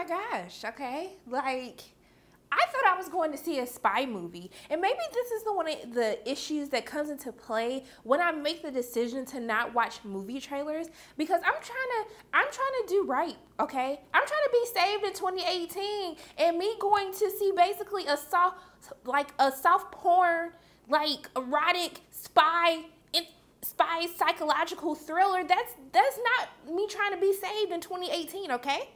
my gosh, okay? Like, I thought I was going to see a spy movie. And maybe this is the issues that comes into play when I make the decision to not watch movie trailers, because I'm trying to do right, okay? I'm trying to be saved in 2018, and me going to see basically a soft porn, like erotic spy psychological thriller, that's not me trying to be saved in 2018, okay?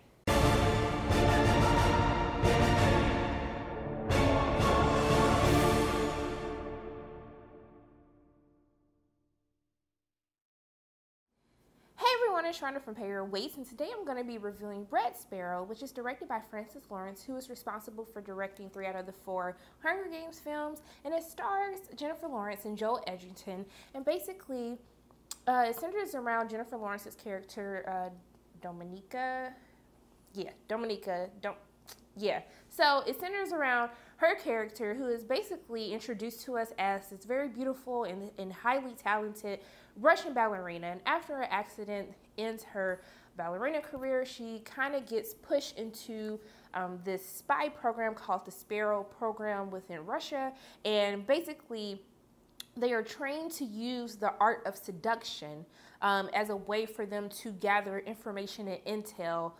It's Shonda from Pay Your Weights, and today I'm going to be reviewing Red Sparrow, which is directed by Francis Lawrence, who is responsible for directing 3 out of the 4 Hunger Games films, and it stars Jennifer Lawrence and Joel Edgerton. And basically, it centers around Jennifer Lawrence's character, Dominica. So it centers around her character, who is basically introduced to us as this very beautiful and highly talented Russian ballerina. And after her accident ends her ballerina career, she kind of gets pushed into this spy program called the Sparrow program within Russia. And basically, they are trained to use the art of seduction as a way for them to gather information and intel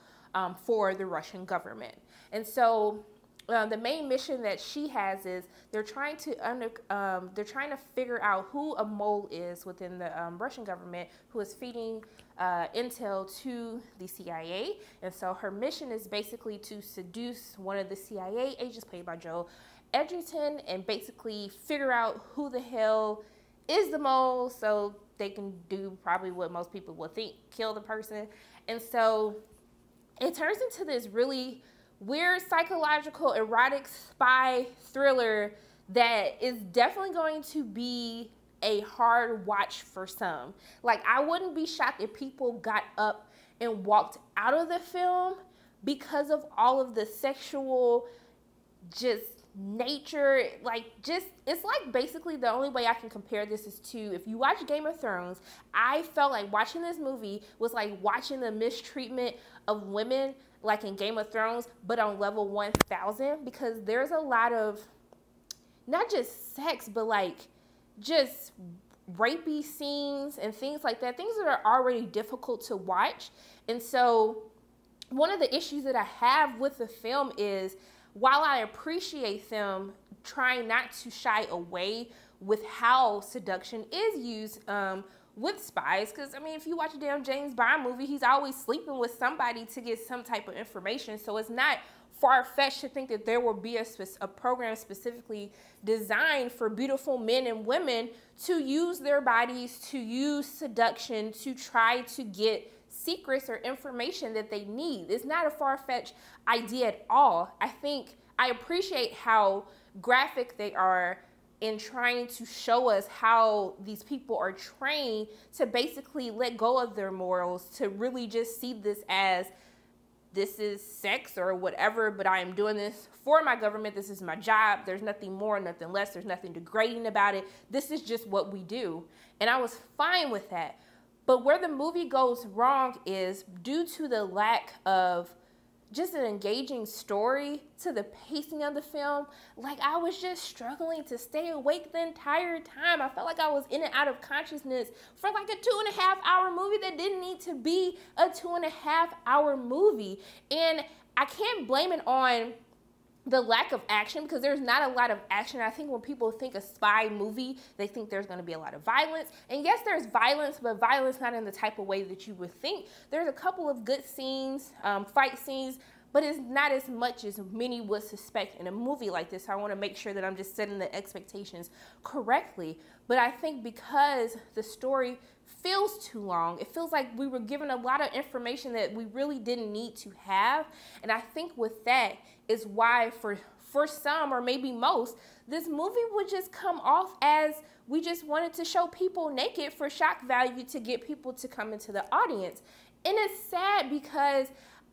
for the Russian government. And so the main mission that she has is they're trying to figure out who a mole is within the Russian government who is feeding intel to the CIA. And so her mission is basically to seduce one of the CIA agents, played by Joel Edgerton, and basically figure out who the hell is the mole, so they can do probably what most people would think, kill the person. And so it turns into this really weird psychological erotic spy thriller that is definitely going to be a hard watch for some. Like, I wouldn't be shocked if people got up and walked out of the film because of all of the sexual just nature. It's like basically the only way I can compare this is to, if you watch Game of Thrones, I felt like watching this movie was like watching the mistreatment of women like in Game of Thrones, but on level 1000, because there's a lot of not just sex, but like just rapey scenes and things like that, things that are already difficult to watch. And so one of the issues that I have with the film is, while I appreciate them trying not to shy away with how seduction is used with spies, because I mean, if you watch a damn James Bond movie, he's always sleeping with somebody to get some type of information. So it's not far-fetched to think that there will be a program specifically designed for beautiful men and women to use their bodies, to use seduction, to try to get secrets or information that they need. It's not a far-fetched idea at all. I appreciate how graphic they are in trying to show us how these people are trained to basically let go of their morals, to really just see this as, this is sex or whatever, but I am doing this for my government. This is my job. There's nothing more, nothing less. There's nothing degrading about it. This is just what we do. And I was fine with that. But where the movie goes wrong is due to the lack of just an engaging story, to the pacing of the film. Like, I was just struggling to stay awake the entire time. I felt like I was in and out of consciousness for like a 2.5-hour movie that didn't need to be a 2.5-hour movie. And I can't blame it on the lack of action, because there's not a lot of action. I think when people think a spy movie, they think there's going to be a lot of violence. And yes, there's violence, but violence not in the type of way that you would think. There's a couple of good scenes, fight scenes, but it's not as much as many would suspect in a movie like this. So I want to make sure that I'm just setting the expectations correctly. But I think because the story feels too long, it feels like we were given a lot of information that we really didn't need to have. And I think with that is why for some, or maybe most, this movie would just come off as we just wanted to show people naked for shock value to get people to come into the audience. And it's sad because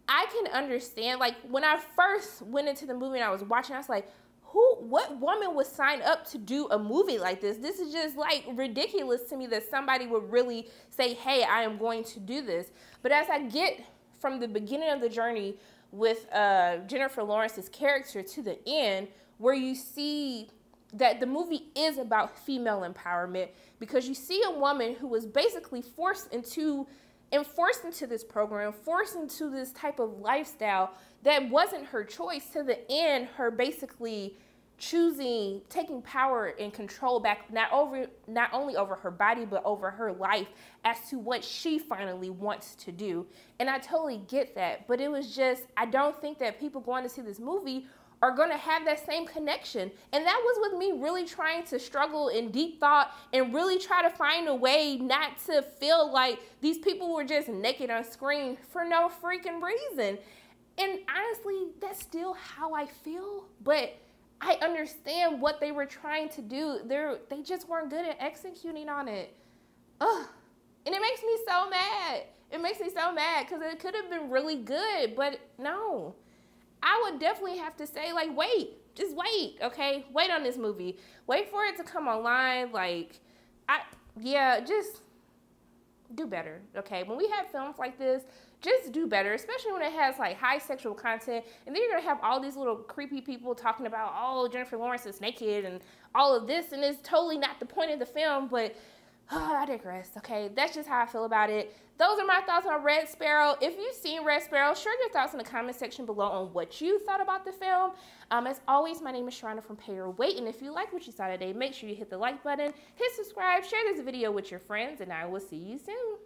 I can understand, like, when I first went into the movie and I was watching, I was like, what woman would sign up to do a movie like this? This is just like ridiculous to me that somebody would really say, hey, I am going to do this. But as I get from the beginning of the journey with Jennifer Lawrence's character to the end, where you see that the movie is about female empowerment, because you see a woman who was basically forced into this program, forced into this type of lifestyle that wasn't her choice, to the end, her basically choosing, taking power and control back, not only over her body, but over her life as to what she finally wants to do. And I totally get that, but it was just, I don't think that people going to see this movie are going to have that same connection. And that was with me really trying to struggle in deep thought and really try to find a way not to feel like these people were just naked on screen for no freaking reason. And honestly, that's still how I feel, but I understand what they were trying to do. They just weren't good at executing on it. Ugh. And it makes me so mad. It makes me so mad because it could have been really good, but no. I would definitely have to say, like, just wait, okay? Wait on this movie. Wait for it to come online. Like, just do better, okay? When we have films like this, just do better, especially when it has, like, high sexual content. And then you're going to have all these little creepy people talking about, oh, Jennifer Lawrence is naked and all of this, and it's totally not the point of the film, but I digress, okay? That's just how I feel about it. Those are my thoughts on Red Sparrow. If you've seen Red Sparrow, share your thoughts in the comment section below on what you thought about the film. As always, my name is Sharona from Pay Your Weight, and if you like what you saw today, make sure you hit the like button, hit subscribe, share this video with your friends, and I will see you soon.